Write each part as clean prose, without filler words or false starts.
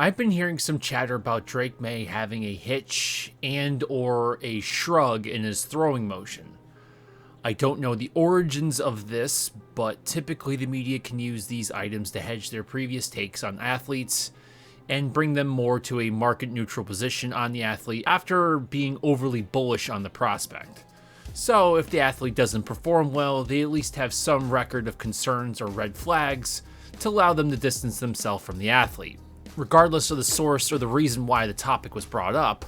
I've been hearing some chatter about Drake Maye having a hitch and or a shrug in his throwing motion. I don't know the origins of this, but typically the media can use these items to hedge their previous takes on athletes and bring them more to a market neutral position on the athlete after being overly bullish on the prospect. So if the athlete doesn't perform well, they at least have some record of concerns or red flags to allow them to distance themselves from the athlete. Regardless of the source or the reason why the topic was brought up,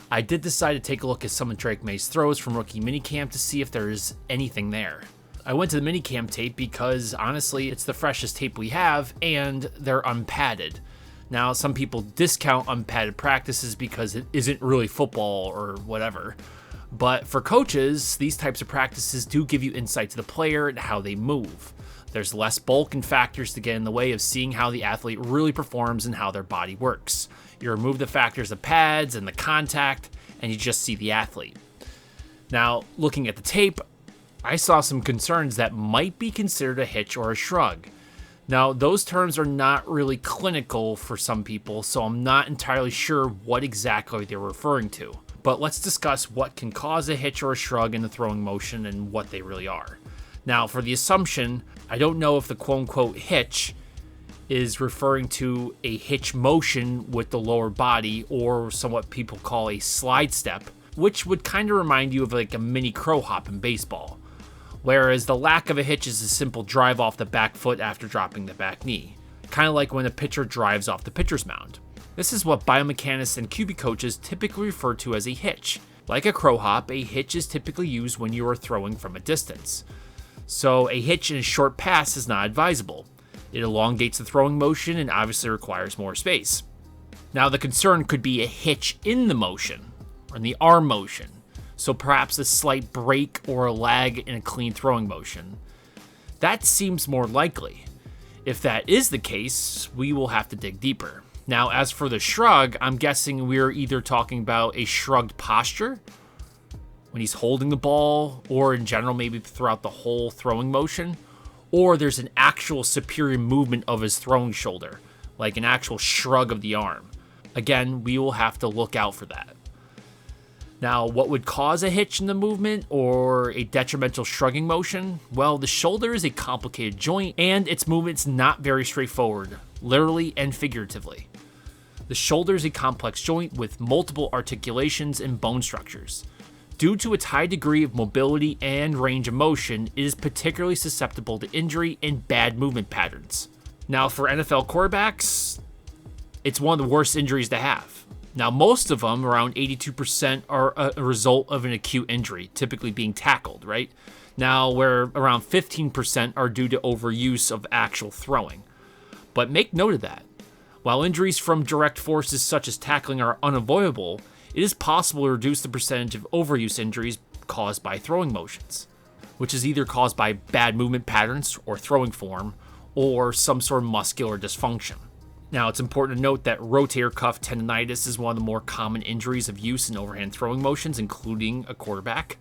I did decide to take a look at some of Drake Maye's throws from rookie minicamp to see if there's anything there. I went to the minicamp tape because honestly it's the freshest tape we have and they're unpadded. Now some people discount unpadded practices because it isn't really football or whatever, but for coaches these types of practices do give you insight to the player and how they move. There's less bulk and factors to get in the way of seeing how the athlete really performs and how their body works. You remove the factors of pads and the contact, and you just see the athlete. Now, looking at the tape, I saw some concerns that might be considered a hitch or a shrug. Now, those terms are not really clinical for some people, so I'm not entirely sure what exactly they're referring to. But let's discuss what can cause a hitch or a shrug in the throwing motion and what they really are. Now, for the assumption, I don't know if the quote-unquote hitch is referring to a hitch motion with the lower body or somewhat people call a slide step, which would kind of remind you of like a mini crow hop in baseball. Whereas the lack of a hitch is a simple drive off the back foot after dropping the back knee, kind of like when a pitcher drives off the pitcher's mound. This is what biomechanists and QB coaches typically refer to as a hitch. Like a crow hop, a hitch is typically used when you are throwing from a distance. So a hitch in a short pass is not advisable. It elongates the throwing motion and obviously requires more space. Now the concern could be a hitch in the motion, or in the arm motion. So perhaps a slight break or a lag in a clean throwing motion. That seems more likely. If that is the case, we will have to dig deeper. Now as for the shrug, I'm guessing we're either talking about a shrugged posture, when he's holding the ball, or in general maybe throughout the whole throwing motion, or there's an actual superior movement of his throwing shoulder, like an actual shrug of the arm. Again, we will have to look out for that. Now, what would cause a hitch in the movement or a detrimental shrugging motion? Well, the shoulder is a complicated joint and its movement's not very straightforward, literally and figuratively. The shoulder is a complex joint with multiple articulations and bone structures. Due to its high degree of mobility and range of motion, it is particularly susceptible to injury and bad movement patterns. Now, for NFL quarterbacks, it's one of the worst injuries to have. Now, most of them, around 82%, are a result of an acute injury, typically being tackled, right? Now, where around 15% are due to overuse of actual throwing. But make note of that. While injuries from direct forces such as tackling are unavoidable, it is possible to reduce the percentage of overuse injuries caused by throwing motions, which is either caused by bad movement patterns or throwing form, or some sort of muscular dysfunction. Now, it's important to note that rotator cuff tendonitis is one of the more common injuries of use in overhand throwing motions, including a quarterback.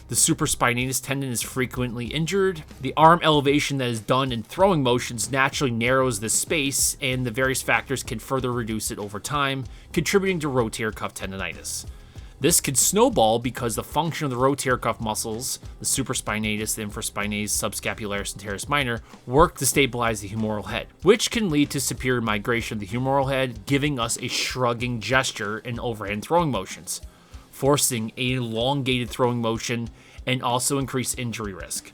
The supraspinatus tendon is frequently injured. The arm elevation that is done in throwing motions naturally narrows this space, and the various factors can further reduce it over time, contributing to rotator cuff tendonitis. This could snowball because the function of the rotator cuff muscles, the supraspinatus, the infraspinatus, subscapularis, and teres minor, work to stabilize the humeral head, which can lead to superior migration of the humeral head, giving us a shrugging gesture in overhand throwing motions, forcing an elongated throwing motion and also increase injury risk.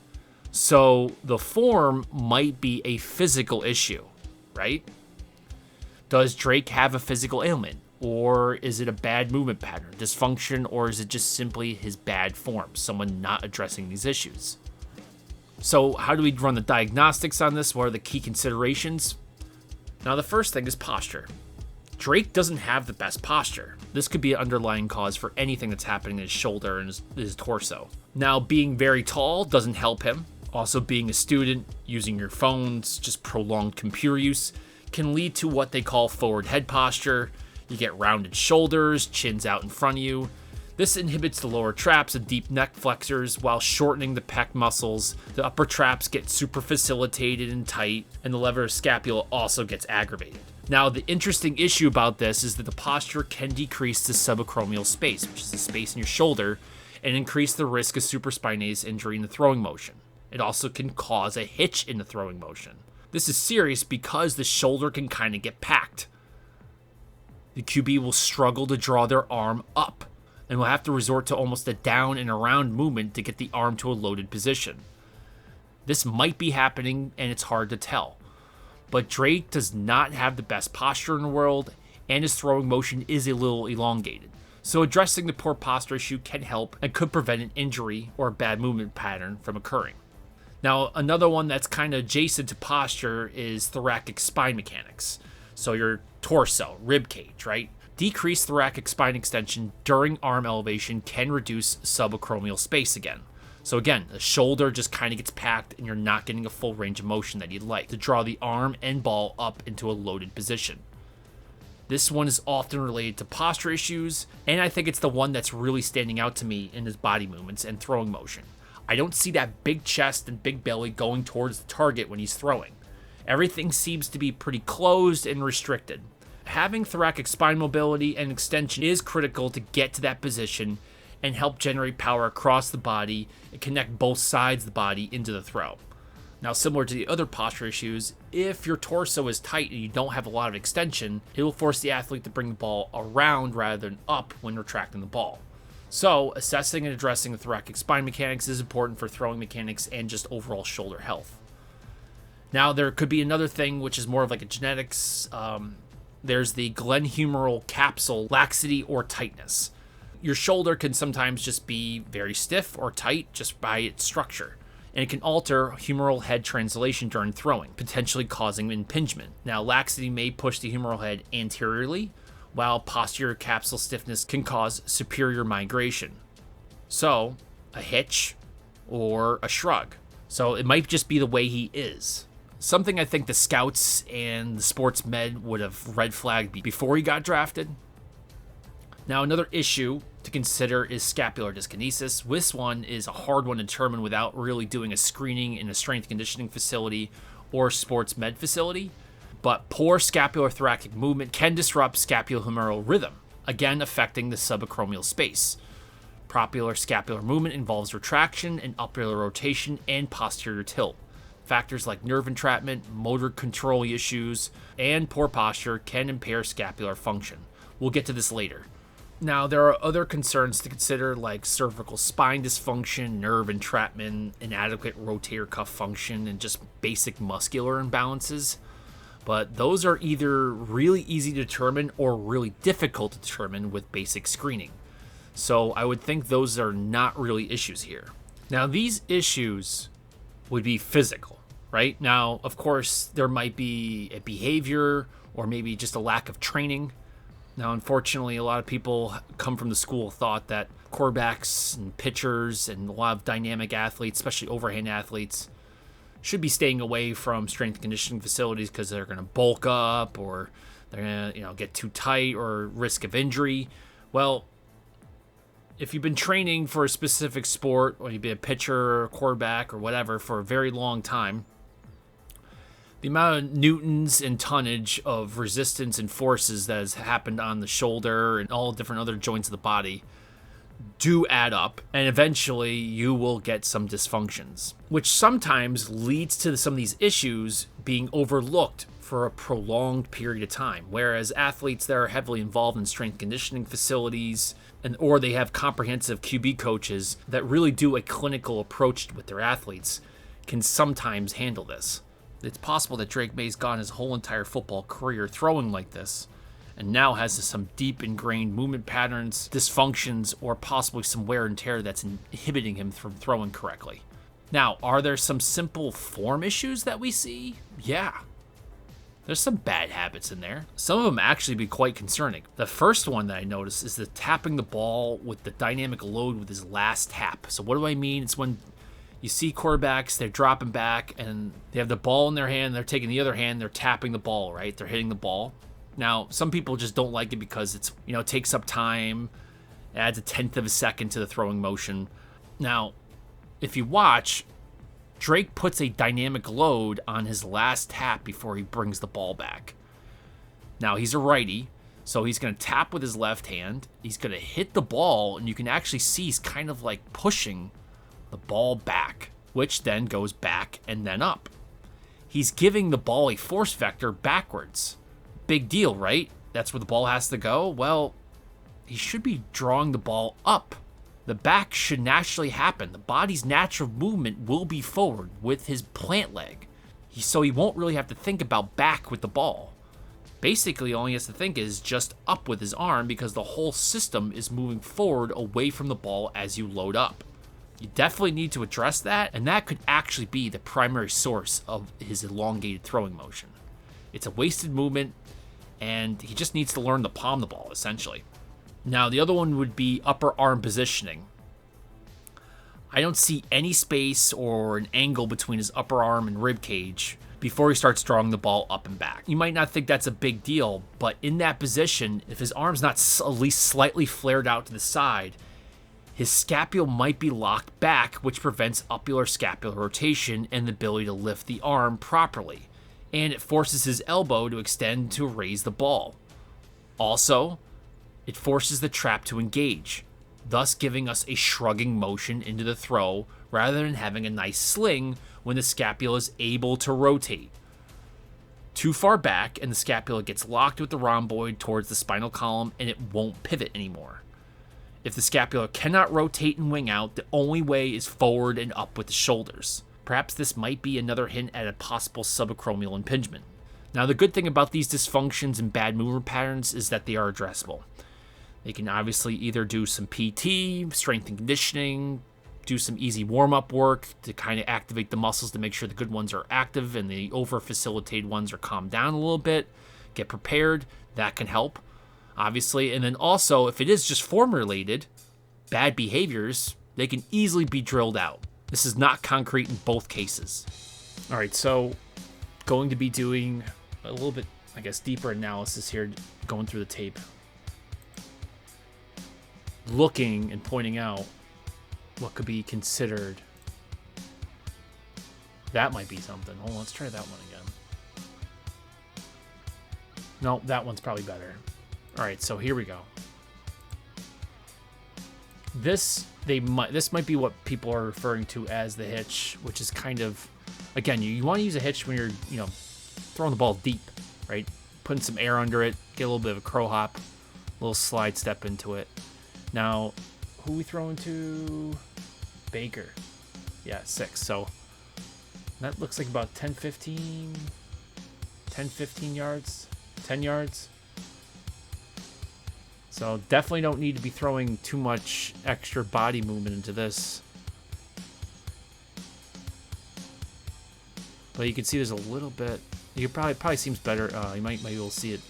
So the form might be a physical issue, right? Does Drake have a physical ailment? Or is it a bad movement pattern, dysfunction, or is it just simply his bad form, someone not addressing these issues? So how do we run the diagnostics on this? What are the key considerations? Now the first thing is posture. Drake doesn't have the best posture. This could be an underlying cause for anything that's happening in his shoulder and his torso. Now, being very tall doesn't help him. Also, being a student, using your phones, just prolonged computer use, can lead to what they call forward head posture. You get rounded shoulders, chins out in front of you. This inhibits the lower traps and deep neck flexors while shortening the pec muscles. The upper traps get super facilitated and tight, and the levator scapula also gets aggravated. Now, the interesting issue about this is that the posture can decrease the subacromial space, which is the space in your shoulder, and increase the risk of supraspinatus injury in the throwing motion. It also can cause a hitch in the throwing motion. This is serious because the shoulder can kind of get packed. The QB will struggle to draw their arm up and will have to resort to almost a down and around movement to get the arm to a loaded position. This might be happening and it's hard to tell. But Drake does not have the best posture in the world and his throwing motion is a little elongated. So addressing the poor posture issue can help and could prevent an injury or a bad movement pattern from occurring. Now, another one that's kind of adjacent to posture is thoracic spine mechanics. So your torso, rib cage, right? Decreased thoracic spine extension during arm elevation can reduce subacromial space again. So again, the shoulder just kind of gets packed and you're not getting a full range of motion that you'd like to draw the arm and ball up into a loaded position. This one is often related to posture issues, and I think it's the one that's really standing out to me in his body movements and throwing motion. I don't see that big chest and big belly going towards the target when he's throwing. Everything seems to be pretty closed and restricted. Having thoracic spine mobility and extension is critical to get to that position and help generate power across the body and connect both sides of the body into the throw. Now, similar to the other posture issues, if your torso is tight and you don't have a lot of extension, it will force the athlete to bring the ball around rather than up when retracting the ball. So, assessing and addressing the thoracic spine mechanics is important for throwing mechanics and just overall shoulder health. Now, there could be another thing which is more of like a genetics. There's the glenohumeral capsule laxity or tightness. Your shoulder can sometimes just be very stiff or tight just by its structure, and it can alter humeral head translation during throwing, potentially causing impingement. Now, laxity may push the humeral head anteriorly, while posterior capsule stiffness can cause superior migration. So, a hitch or a shrug. So it might just be the way he is. Something I think the scouts and the sports med would have red flagged before he got drafted. Now, another issue to consider is scapular dyskinesis. This one is a hard one to determine without really doing a screening in a strength conditioning facility or sports med facility. But poor scapular thoracic movement can disrupt scapulohumeral rhythm, again affecting the subacromial space. Proper scapular movement involves retraction and upper rotation and posterior tilt. Factors like nerve entrapment, motor control issues, and poor posture can impair scapular function. We'll get to this later. Now, there are other concerns to consider like cervical spine dysfunction, nerve entrapment, inadequate rotator cuff function, and just basic muscular imbalances. But those are either really easy to determine or really difficult to determine with basic screening. So I would think those are not really issues here. Now, these issues would be physical, right? Now, of course, there might be a behavior or maybe just a lack of training. Now, unfortunately, a lot of people come from the school of thought that quarterbacks and pitchers and a lot of dynamic athletes, especially overhand athletes, should be staying away from strength conditioning facilities because they're going to bulk up or they're going to, get too tight or risk of injury. Well, if you've been training for a specific sport or you've been a pitcher or quarterback or whatever for a very long time, the amount of newtons and tonnage of resistance and forces that has happened on the shoulder and all different other joints of the body do add up, and eventually you will get some dysfunctions, which sometimes leads to some of these issues being overlooked for a prolonged period of time. Whereas athletes that are heavily involved in strength conditioning facilities or they have comprehensive QB coaches that really do a clinical approach with their athletes can sometimes handle this. It's possible that Drake Maye's gone his whole entire football career throwing like this, and now has some deep ingrained movement patterns, dysfunctions, or possibly some wear and tear that's inhibiting him from throwing correctly. Now, are there some simple form issues that we see? Yeah. There's some bad habits in there. Some of them actually be quite concerning. The first one that I noticed is the tapping the ball with the dynamic load with his last tap. So what do I mean? It's when you see quarterbacks, they're dropping back and they have the ball in their hand, they're taking the other hand, they're tapping the ball, right? They're hitting the ball. Now, some people just don't like it because it's, it takes up time, adds a tenth of a second to the throwing motion. Now, if you watch, Drake puts a dynamic load on his last tap before he brings the ball back. Now, he's a righty, so he's going to tap with his left hand. He's going to hit the ball, and you can actually see he's kind of like pushing the ball back, which then goes back and then up. He's giving the ball a force vector backwards. Big deal, right? That's where the ball has to go. Well, he should be drawing the ball up. The back should naturally happen. The body's natural movement will be forward with his plant leg. So he won't really have to think about back with the ball. Basically, all he has to think is just up with his arm because the whole system is moving forward away from the ball as you load up. You definitely need to address that, and that could actually be the primary source of his elongated throwing motion. It's a wasted movement, and he just needs to learn to palm the ball, essentially. Now, the other one would be upper arm positioning. I don't see any space or an angle between his upper arm and rib cage before he starts drawing the ball up and back. You might not think that's a big deal, but in that position, if his arm's not at least slightly flared out to the side, his scapula might be locked back, which prevents upular scapular rotation and the ability to lift the arm properly, and it forces his elbow to extend to raise the ball. Also, it forces the trap to engage, thus giving us a shrugging motion into the throw rather than having a nice sling when the scapula is able to rotate. Too far back and the scapula gets locked with the rhomboid towards the spinal column and it won't pivot anymore. If the scapula cannot rotate and wing out, the only way is forward and up with the shoulders. Perhaps this might be another hint at a possible subacromial impingement. Now, the good thing about these dysfunctions and bad movement patterns is that they are addressable. They can obviously either do some PT, strength and conditioning, do some easy warm-up work to kind of activate the muscles to make sure the good ones are active and the over-facilitated ones are calmed down a little bit, get prepared. That can help, obviously. And then also, if it is just form-related, bad behaviors, they can easily be drilled out. This is not concrete in both cases. All right, so going to be doing a little bit, I guess, deeper analysis here, going through the tape. Looking and pointing out what could be considered. That might be something. Hold on, let's try that one again. No, that one's probably better. All right, so here we go. This might be what people are referring to as the hitch, which is kind of, again, you want to use a hitch when you're, throwing the ball deep, right? Putting some air under it, get a little bit of a crow hop, a little slide step into it. Now, who we throwing to? Baker. Yeah, 6. So that looks like about 10, 15 yards, 10 yards. So definitely don't need to be throwing too much extra body movement into this. But you can see there's a little bit. You probably seems better. You might be able to see it.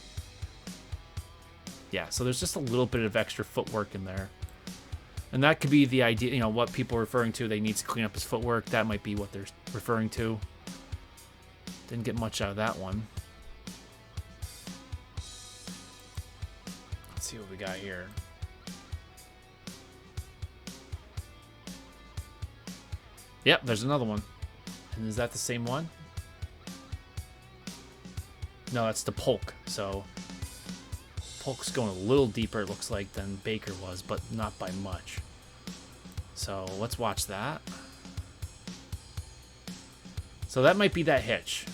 Yeah, so there's just a little bit of extra footwork in there. And that could be the idea, what people are referring to. They need to clean up his footwork. That might be what they're referring to. Didn't get much out of that one. Let's see what we got here. Yep, there's another one. And is that the same one? No, that's the Polk. So Polk's going a little deeper, it looks like, than Baker was, but not by much. So let's watch that. So that might be that hitch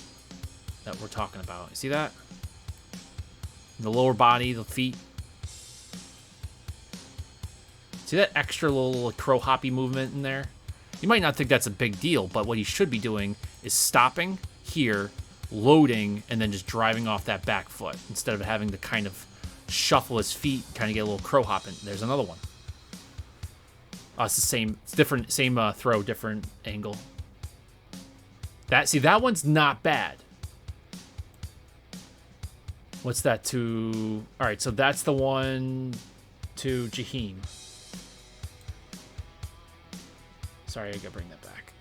that we're talking about. You see that? The lower body, the feet. See that extra little crow hoppy movement in there? You might not think that's a big deal, but what he should be doing is stopping here, loading, and then just driving off that back foot instead of having to kind of shuffle his feet, kind of get a little crow hopping. There's another one. It's the same. It's different. Same throw, different angle. That one's not bad. What's that to? All right, so that's the one to Jaheim. Sorry, I gotta bring that back.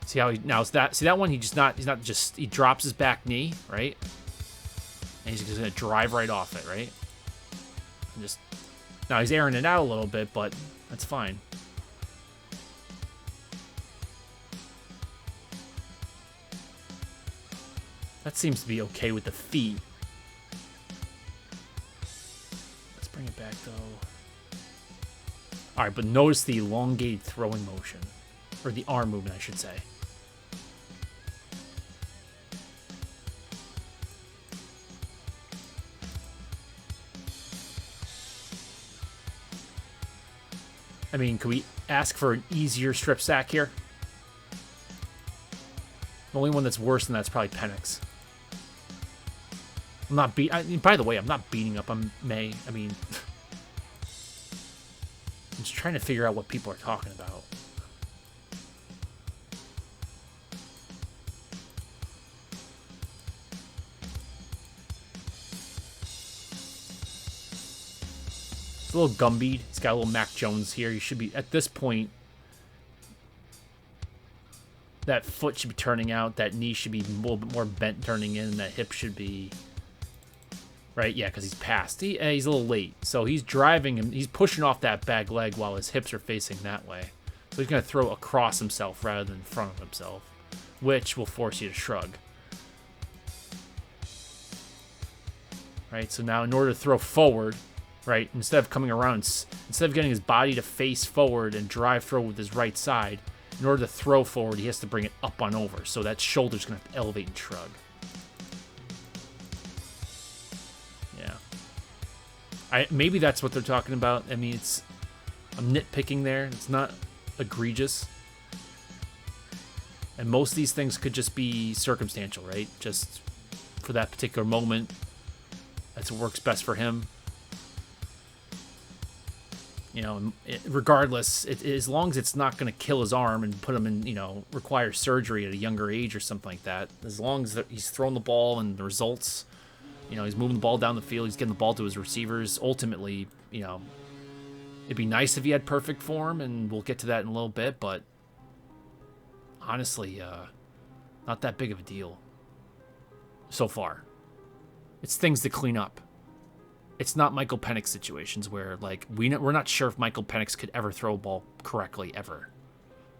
See how he now is that? See that one? He's not just, he drops his back knee, right? And he's just gonna drive right off it, right? And just now he's airing it out a little bit, but that's fine. That seems to be okay with the feet. Let's bring it back, though. All right, but notice the elongated throwing motion. Or the arm movement, I should say. I mean, could we ask for an easier strip sack here? The only one that's worse than that's probably Penix. I'm not by the way, I'm not beating up on Maye. I mean, I'm just trying to figure out what people are talking about. It's a little Gumby. He's got a little Mac Jones here. He should be, at this point, that foot should be turning out. That knee should be a little bit more bent turning in. And that hip should be... Right? Yeah, because he's passed. He's a little late. So he's driving him. He's pushing off that back leg while his hips are facing that way. So he's going to throw across himself rather than in front of himself, which will force you to shrug. Right? So now in order to throw forward, right, instead of coming around, instead of getting his body to face forward and drive throw with his right side, in order to throw forward, he has to bring it up on over. So that shoulder's going to have to elevate and shrug. Maybe that's what they're talking about. I mean, I'm nitpicking there. It's not egregious. And most of these things could just be circumstantial, right? Just for that particular moment. That's what works best for him. You know, regardless, as long as it's not going to kill his arm and put him in, you know, require surgery at a younger age or something like that. As long as he's throwing the ball and the results... You know, he's moving the ball down the field. He's getting the ball to his receivers. Ultimately, you know, it'd be nice if he had perfect form, and we'll get to that in a little bit, but honestly, not that big of a deal so far. It's things to clean up. It's not Michael Penix situations where, like, we're not sure if Michael Penix could ever throw a ball correctly, ever.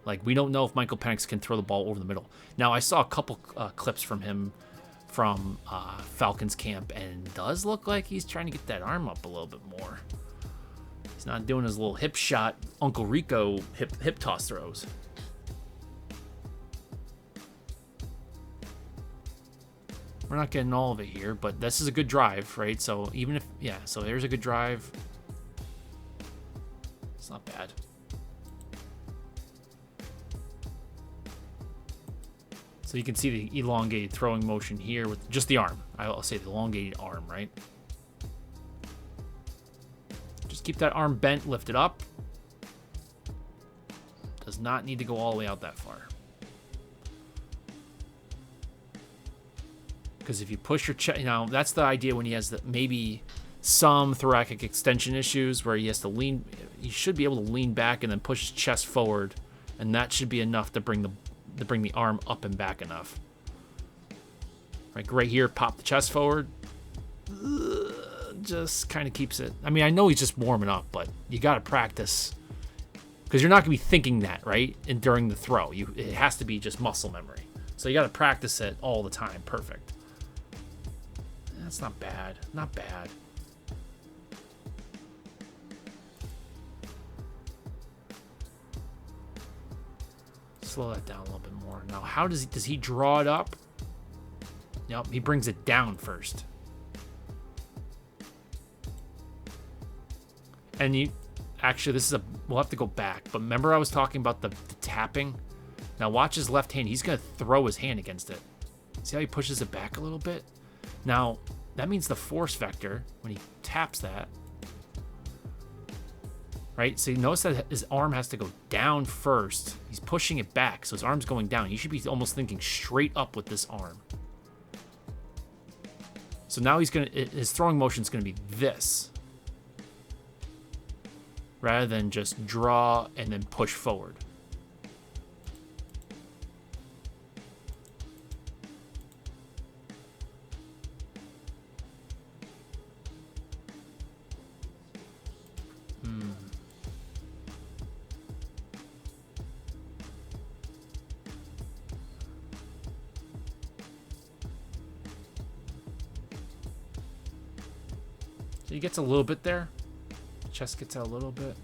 Like, we don't know if Michael Penix can throw the ball over the middle. Now, I saw a couple clips from him from Falcons camp, and it does look like he's trying to get that arm up a little bit more. He's not doing his little hip shot, Uncle Rico hip toss throws. We're not getting all of it here, but this is a good drive, right? So even if, yeah, so there's a good drive. It's not bad. So you can see the elongated throwing motion here with just the arm. I'll say the elongated arm, right? Just keep that arm bent, lift it up. Does not need to go all the way out that far. Because if you push your chest, you know, that's the idea when he has maybe some thoracic extension issues where he has to lean. He should be able to lean back and then push his chest forward, and that should be enough to bring the arm up and back enough. Like right here, pop the chest forward. Just kind of keeps it. I mean, I know he's just warming up, but you got to practice because you're not going to be thinking that, right? And during the throw, it has to be just muscle memory. So you got to practice it all the time. Perfect. That's not bad. Not bad. Slow that down a little bit more. Now, how does he draw it up? Nope, he brings it down first. And actually, we'll have to go back. But remember I was talking about the tapping? Now watch his left hand. He's going to throw his hand against it. See how he pushes it back a little bit? Now, that means the force vector, when he taps that, right? So you notice that his arm has to go down first. He's pushing it back, so his arm's going down. You should be almost thinking straight up with this arm. So now his throwing motion is going to be this, rather than just draw and then push forward. So he gets a little bit there. Chest gets out a little bit.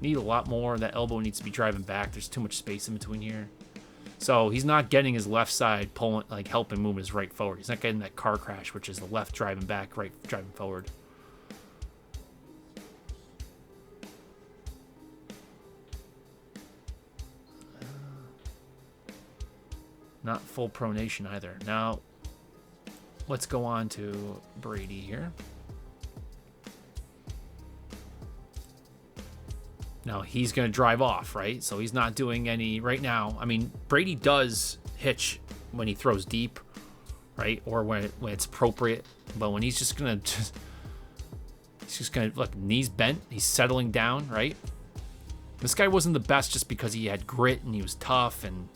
Need a lot more. That elbow needs to be driving back. There's too much space in between here. So he's not getting his left side pulling, like helping move his right forward. He's not getting that car crash, which is the left driving back, right driving forward. Not full pronation either. Now, let's go on to Brady here. Now, he's going to drive off, right? So he's not doing any right now. I mean, Brady does hitch when he throws deep, right? Or when it's appropriate. But when he's just going to, look, knees bent. He's settling down, right? This guy wasn't the best just because he had grit and he was tough and,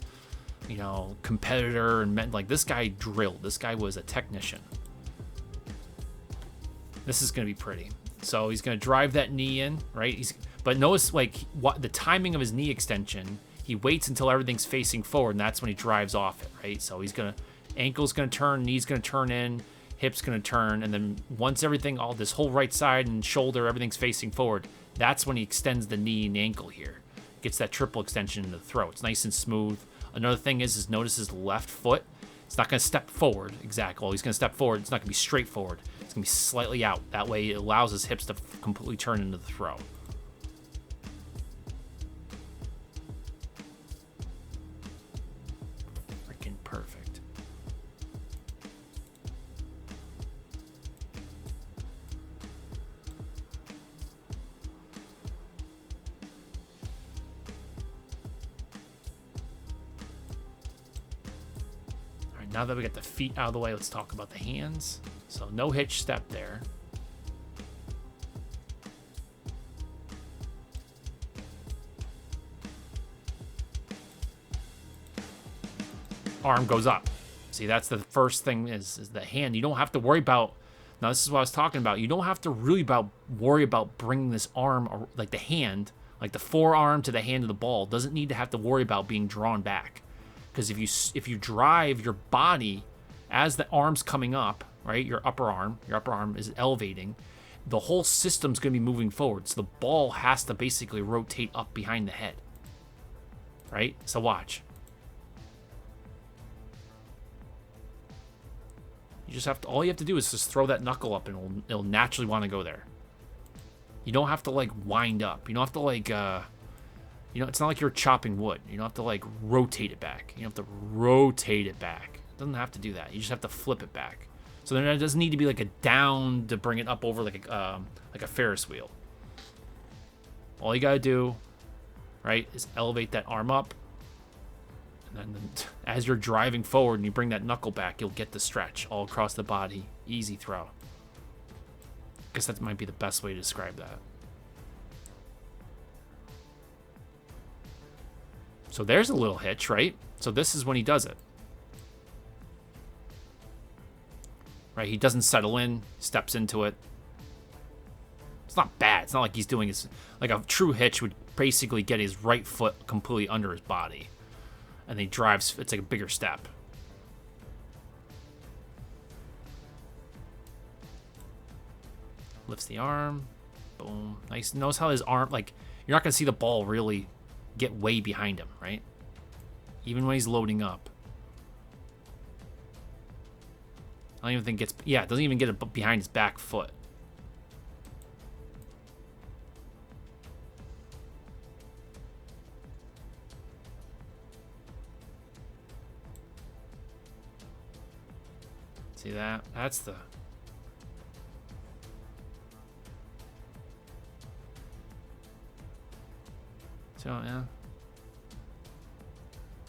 you know, competitor and meant like this guy drilled. This guy was a technician. This is going to be pretty. So he's going to drive that knee in, right? But notice like what the timing of his knee extension. He waits until everything's facing forward, and that's when he drives off it, right? So he's going to, ankle's going to turn, knee's going to turn in, hip's going to turn, and then once everything, all this whole right side and shoulder, everything's facing forward, that's when he extends the knee and ankle here. Gets that triple extension in the throat. It's nice and smooth. Another thing is notice his left foot. It's not going to step forward exactly. Well, he's going to step forward. It's not going to be straight forward. It's going to be slightly out. That way it allows his hips to completely turn into the throw. Freaking perfect. Now that we got the feet out of the way, let's talk about the hands. So no hitch step there. Arm goes up. See, that's the first thing is the hand. You don't have to worry about, now this is what I was talking about. You don't have to really worry about bringing this arm, like the hand, like the forearm to the hand of the ball. Doesn't need to have to worry about being drawn back. Because if you drive your body as the arm's coming up, right, your upper arm is elevating, the whole system's going to be moving forward. So the ball has to basically rotate up behind the head, right? So watch. You just have to, all you have to do is just throw that knuckle up and it'll naturally want to go there. You don't have to like wind up. You don't have to like, you know, it's not like you're chopping wood. You don't have to like rotate it back. You don't have to rotate it back. It doesn't have to do that. You just have to flip it back. So then it doesn't need to be like a down to bring it up over like a Ferris wheel. All you gotta do, right, is elevate that arm up. And then as you're driving forward and you bring that knuckle back, you'll get the stretch all across the body. Easy throw. I guess that might be the best way to describe that. So there's a little hitch, right? So this is when he does it. Right, he doesn't settle in, steps into it. It's not bad. It's not like he's doing his, like a true hitch would basically get his right foot completely under his body. And he drives, it's like a bigger step. Lifts the arm, boom. Nice, notice how his arm, like, you're not gonna see the ball really get way behind him, right? Even when he's loading up. I don't even think it gets, yeah, it doesn't even get it behind his back foot. See that? That's the... So, yeah.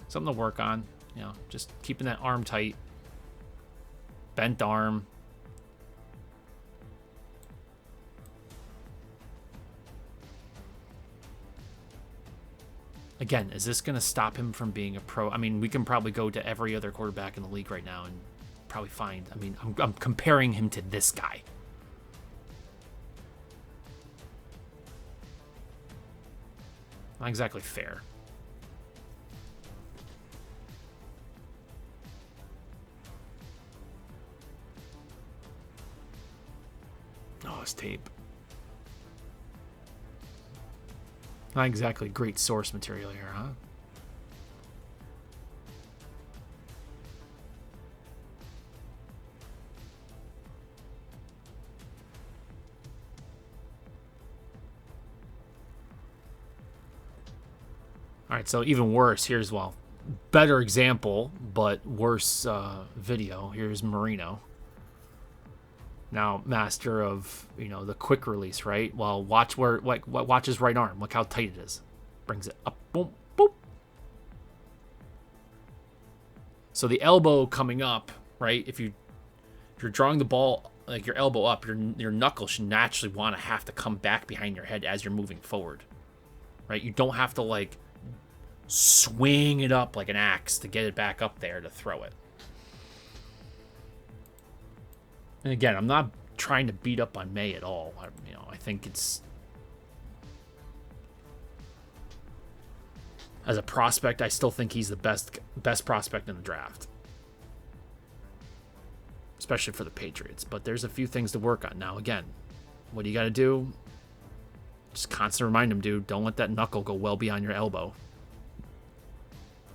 Something to work on. You know, just keeping that arm tight. Bent arm. Again, is this going to stop him from being a pro? I mean, we can probably go to every other quarterback in the league right now and probably find... I mean, I'm comparing him to this guy. Not exactly fair. Oh, gloss tape. Not exactly great source material here, huh? All right, so even worse. Here's, well, better example, but worse video. Here's Marino. Now, master of, the quick release, right? Well, watch watch his right arm. Look how tight it is. Brings it up, boom, boom. So the elbow coming up, right? If you're drawing the ball like your elbow up, your knuckle should naturally want to have to come back behind your head as you're moving forward, right? You don't have to like swing it up like an axe to get it back up there to throw it. And again, I'm not trying to beat up on Maye at all. I think it's, as a prospect, I still think he's the best prospect in the draft, especially for the Patriots. But there's a few things to work on. Now, again, what do you got to do? Just constantly remind him, dude, don't let that knuckle go well beyond your elbow.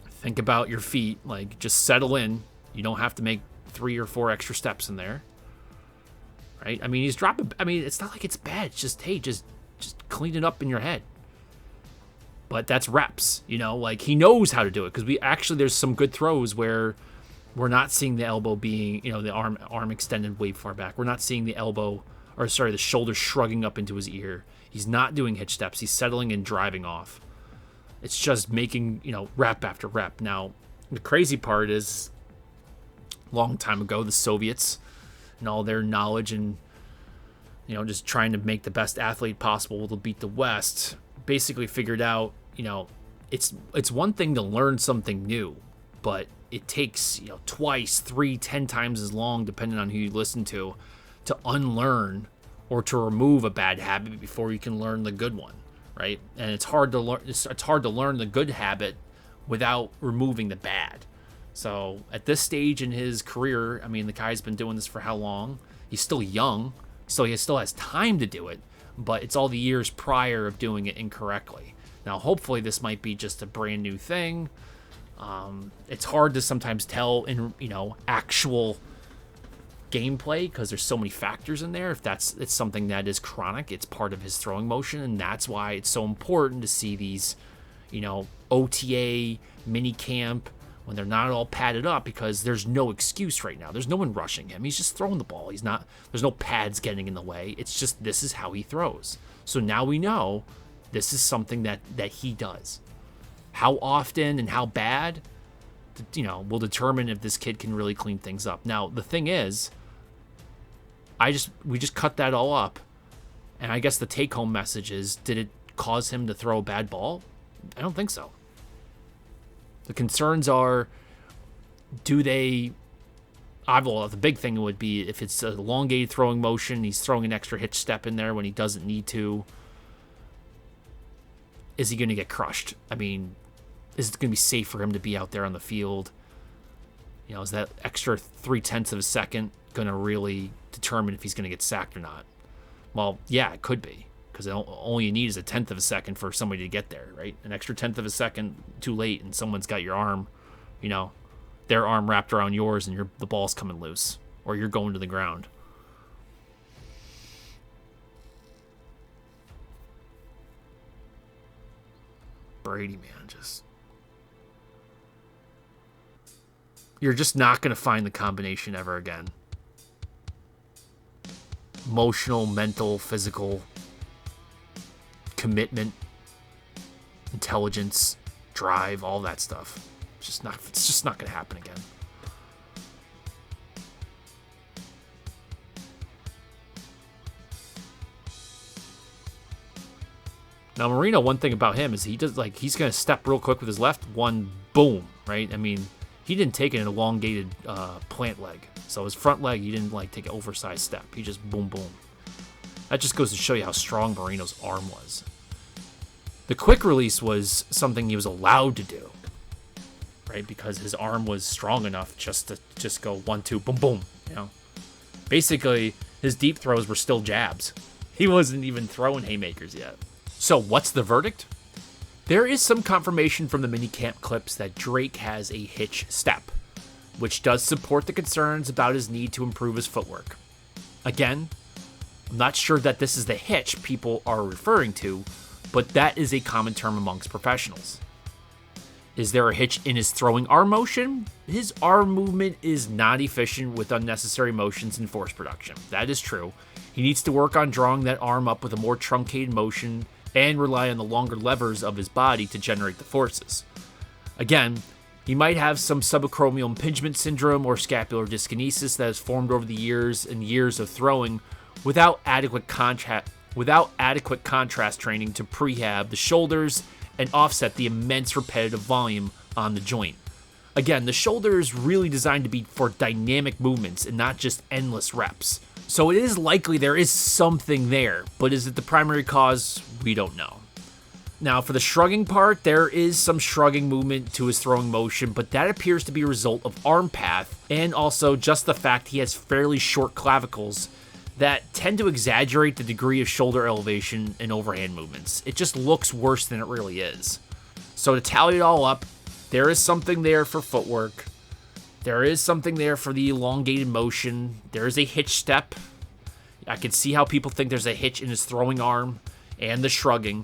Think about your feet. Like, just settle in. You don't have to make 3 or 4 extra steps in there. Right? I mean, he's dropping. I mean, it's not like it's bad. It's just, hey, just clean it up in your head. But that's reps. Like, he knows how to do it. Because there's some good throws where we're not seeing the elbow being, the arm extended way far back. We're not seeing the the shoulder shrugging up into his ear. He's not doing hitch steps. He's settling and driving off. It's just making, rep after rep. Now, the crazy part is, a long time ago, the Soviets and all their knowledge and, just trying to make the best athlete possible to beat the West, basically figured out, it's one thing to learn something new, but it takes, twice, 3, 10 times as long, depending on who you listen to unlearn or to remove a bad habit before you can learn the good one. Right? And it's hard to learn. It's hard to learn the good habit without removing the bad. So at this stage in his career, I mean, the guy's been doing this for how long? He's still young, so he still has time to do it. But it's all the years prior of doing it incorrectly. Now, hopefully, this might be just a brand new thing. It's hard to sometimes tell in actual gameplay because there's so many factors in there. If it's something that is chronic, it's part of his throwing motion, and that's why it's so important to see these OTA mini camp when they're not all padded up, because there's no excuse right now. There's no one rushing him. He's just throwing the ball. There's no pads getting in the way. It's just, this is how he throws. So now we know this is something that he does. How often and how bad, will determine if this kid can really clean things up. Now, the thing is, we just cut that all up, and I guess the take-home message is, did it cause him to throw a bad ball? I don't think so. The concerns are, the big thing would be if it's an elongated throwing motion, he's throwing an extra hitch step in there when he doesn't need to. Is he going to get crushed? I mean, is it going to be safe for him to be out there on the field? Is that extra 0.3 of a second going to really determine if he's going to get sacked or not? Well, yeah, it could be, because all you need is a 1/10 of a second for somebody to get there, right? An extra 1/10 of a second too late, and someone's got your arm, their arm wrapped around yours, and the ball's coming loose, or you're going to the ground. Brady, man, you're just not going to find the combination ever again. Emotional, mental, physical, commitment, intelligence, drive, all that stuff. It's just not going to happen again. Now, Marino, one thing about him is he's going to step real quick with his left, one, boom, right? I mean, he didn't take an elongated plant leg. So his front leg, he didn't take an oversized step. He just boom, boom. That just goes to show you how strong Marino's arm was. The quick release was something he was allowed to do, right? Because his arm was strong enough just to go 1, 2, boom, boom. Basically, His deep throws were still jabs. He wasn't even throwing haymakers yet. So what's the verdict? There is some confirmation from the minicamp clips that Drake has a hitch step, which does support the concerns about his need to improve his footwork. Again, I'm not sure that this is the hitch people are referring to, but that is a common term amongst professionals. Is there a hitch in his throwing arm motion? His arm movement is not efficient with unnecessary motions and force production. That is true. He needs to work on drawing that arm up with a more truncated motion and rely on the longer levers of his body to generate the forces. Again, he might have some subacromial impingement syndrome or scapular dyskinesis that has formed over the years and years of throwing without adequate contrast training to prehab the shoulders and offset the immense repetitive volume on the joint. Again, the shoulder is really designed to be for dynamic movements and not just endless reps. So it is likely there is something there, but is it the primary cause? We don't know. Now, for the shrugging part, there is some shrugging movement to his throwing motion, but that appears to be a result of arm path and also just the fact he has fairly short clavicles that tend to exaggerate the degree of shoulder elevation and overhand movements. It just looks worse than it really is. So to tally it all up, there is something there for footwork. There is something there for the elongated motion. There is a hitch step. I can see how people think there's a hitch in his throwing arm and the shrugging,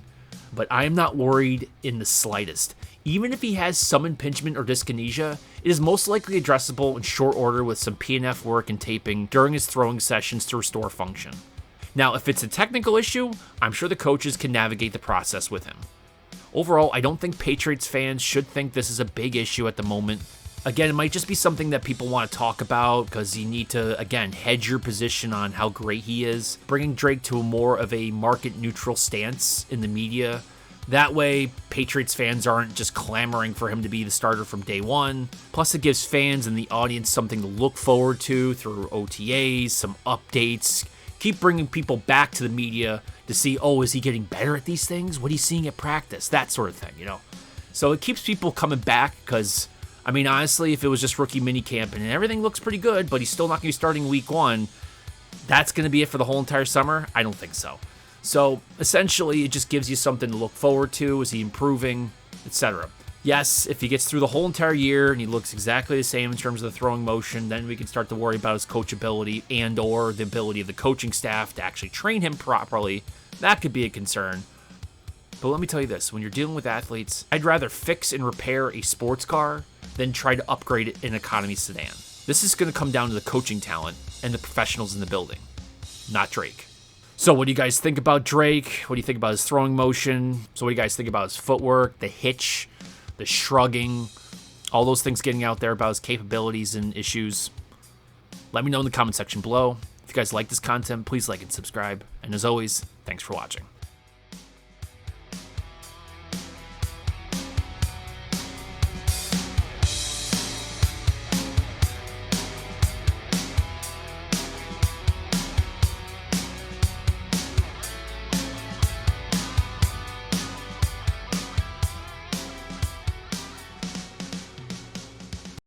but I am not worried in the slightest. Even if he has some impingement or dyskinesia, it is most likely addressable in short order with some PNF work and taping during his throwing sessions to restore function. Now, if it's a technical issue, I'm sure the coaches can navigate the process with him. Overall, I don't think Patriots fans should think this is a big issue at the moment. Again, it might just be something that people want to talk about because you need to, again, hedge your position on how great he is, bringing Drake to a more of a market-neutral stance in the media. That way, Patriots fans aren't just clamoring for him to be the starter from day one. Plus, it gives fans and the audience something to look forward to through OTAs, some updates. Keep bringing people back to the media to see, oh, is he getting better at these things? What he's seeing at practice? That sort of thing, you know? So it keeps people coming back because, I mean, honestly, if it was just rookie minicamp and everything looks pretty good, but he's still not going to be starting week one, that's going to be it for the whole entire summer? I don't think so. So essentially, it just gives you something to look forward to. Is he improving, etc. Yes, if he gets through the whole entire year and he looks exactly the same in terms of the throwing motion, then we can start to worry about his coachability and or the ability of the coaching staff to actually train him properly. That could be a concern. But let me tell you this, when you're dealing with athletes, I'd rather fix and repair a sports car than try to upgrade it in an economy sedan. This is going to come down to the coaching talent and the professionals in the building, not Drake. So what do you guys think about Drake? What do you think about his throwing motion? So what do you guys think about his footwork, the hitch, the shrugging, all those things getting out there about his capabilities and issues? Let me know in the comment section below. If you guys like this content, please like and subscribe. And as always, thanks for watching.